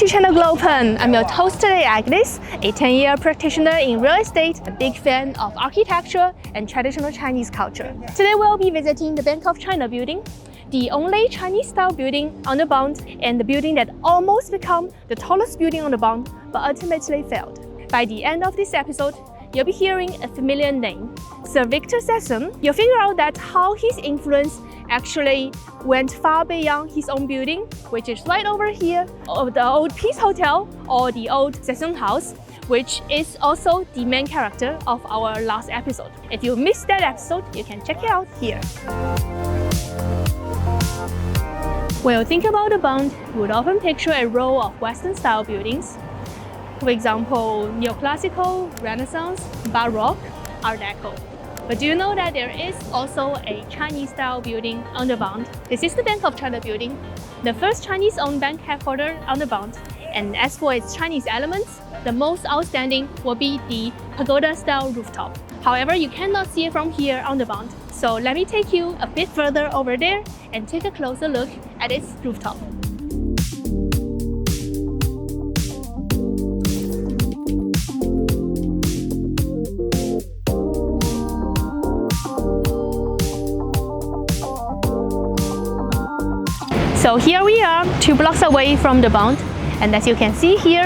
to channel Glopen. I'm your host today, Agnes, a 10-year practitioner in real estate, a big fan of architecture and traditional Chinese culture. Today we'll be visiting the Bank of China building, the only Chinese-style building on the Bund, and the building that almost became the tallest building on the Bund, but ultimately failed. By the end of this episode, you'll be hearing a familiar name, Sir Victor Sassoon. You'll figure out that how his influence actually went far beyond his own building, which is right over here, of the old Peace Hotel or the old Sassoon House, which is also the main character of our last episode. If you missed that episode, you can check it out here. When you think about the Bund, you would often picture a row of Western-style buildings. For example, Neoclassical, Renaissance, Baroque, Art Deco. But do you know that there is also a Chinese-style building on the Bund? This is the Bank of China building, the first Chinese-owned bank headquartered on the Bund. And as for its Chinese elements, the most outstanding will be the pagoda-style rooftop. However, you cannot see it from here on the Bund. So let me take you a bit further over there and take a closer look at its rooftop. So here we are, 2 blocks away from the Bund, and as you can see here,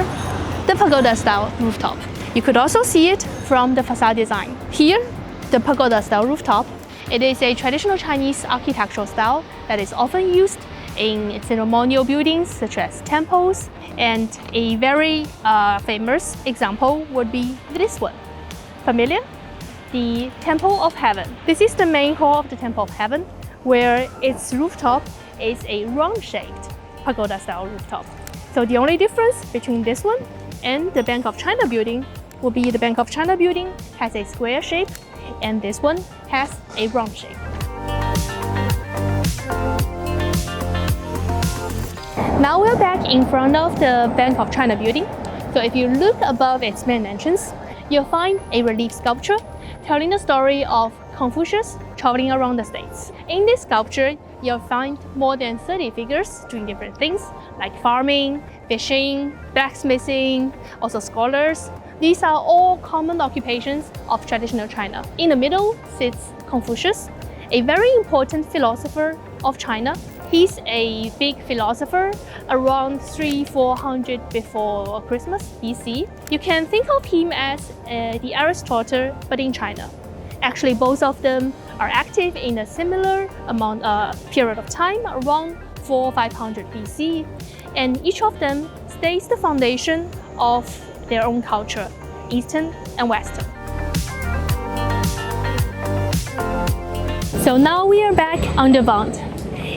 the pagoda-style rooftop. You could also see it from the facade design. Here, the pagoda-style rooftop, it is a traditional Chinese architectural style that is often used in ceremonial buildings such as temples, and a very famous example would be this one. Familiar? The Temple of Heaven. This is the main hall of the Temple of Heaven, where its rooftop is a round-shaped pagoda-style rooftop. So the only difference between this one and the Bank of China building will be the Bank of China building has a square shape and this one has a round shape. Now we're back in front of the Bank of China building. So if you look above its main entrance, you'll find a relief sculpture telling the story of Confucius traveling around the states. In this sculpture, you'll find more than 30 figures doing different things like farming, fishing, blacksmithing, also scholars. These are all common occupations of traditional China. In the middle sits Confucius, a very important philosopher of China. He's a big philosopher around 300-400 before Christmas BC. You can think of him as the Aristotle, but in China. Actually, both of them are active in a similar period of time, around 400-500 BC, and each of them stays the foundation of their own culture, Eastern and Western. So now we are back on the Bund,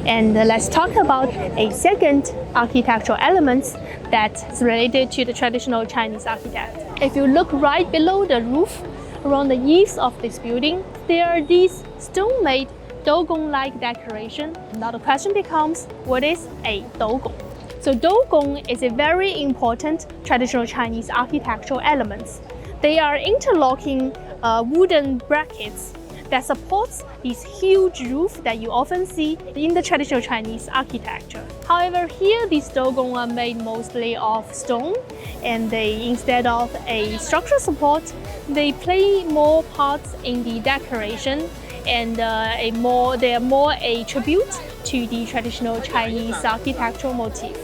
and let's talk about a second architectural element that's related to the traditional Chinese architect. If you look right below the roof, around the eaves of this building, there are these stone-made Dougong-like decoration. Now the question becomes, what is a Dougong? So Dougong is a very important traditional Chinese architectural element. They are interlocking wooden brackets that supports this huge roof that you often see in the traditional Chinese architecture. However, here these Dougong are made mostly of stone, and instead of a structural support, they play more parts in the decoration, and they are more a tribute to the traditional Chinese architectural motif.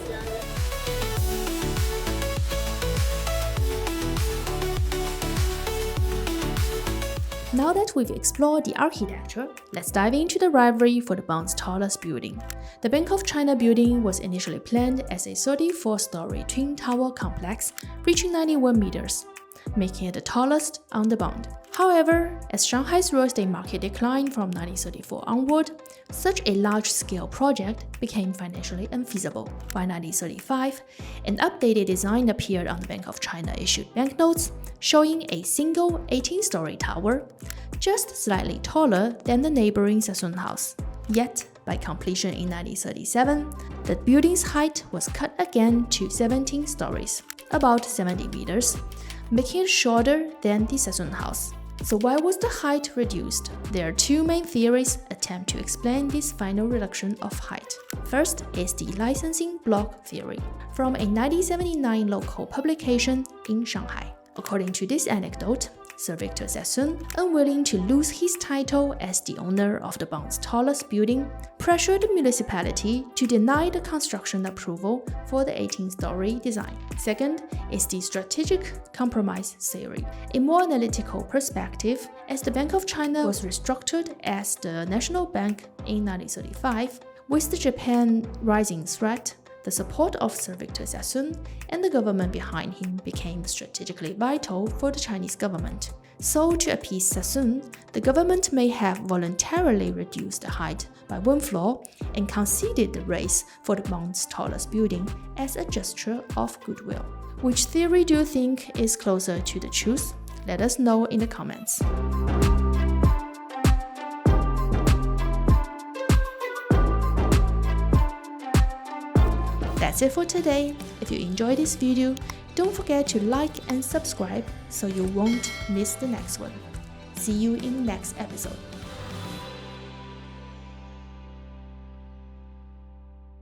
Now that we've explored the architecture, let's dive into the rivalry for the Bund's tallest building. The Bank of China building was initially planned as a 34-story twin tower complex reaching 91 meters, making it the tallest on the Bund. However, as Shanghai's real estate market declined from 1934 onward, such a large-scale project became financially unfeasible. By 1935, an updated design appeared on the Bank of China issued banknotes, showing a single 18-story tower, just slightly taller than the neighboring Sassoon House. Yet, by completion in 1937, the building's height was cut again to 17 stories, about 70 meters, making it shorter than the Sassoon House. So why was the height reduced? There are two main theories attempt to explain this final reduction of height. First is the licensing block theory, from a 1979 local publication in Shanghai. According to this anecdote, Sir Victor Sassoon, unwilling to lose his title as the owner of the Bund's tallest building, pressured the municipality to deny the construction approval for the 18-story design. Second is the strategic compromise theory. A more analytical perspective, as the Bank of China was restructured as the National Bank in 1935, with the Japan rising threat, the support of Sir Victor Sassoon and the government behind him became strategically vital for the Chinese government. So, to appease Sassoon, the government may have voluntarily reduced the height by 1 floor and conceded the race for the Bund's tallest building as a gesture of goodwill. Which theory do you think is closer to the truth? Let us know in the comments. That's it for today. If you enjoyed this video, don't forget to like and subscribe so you won't miss the next one. See you in the next episode.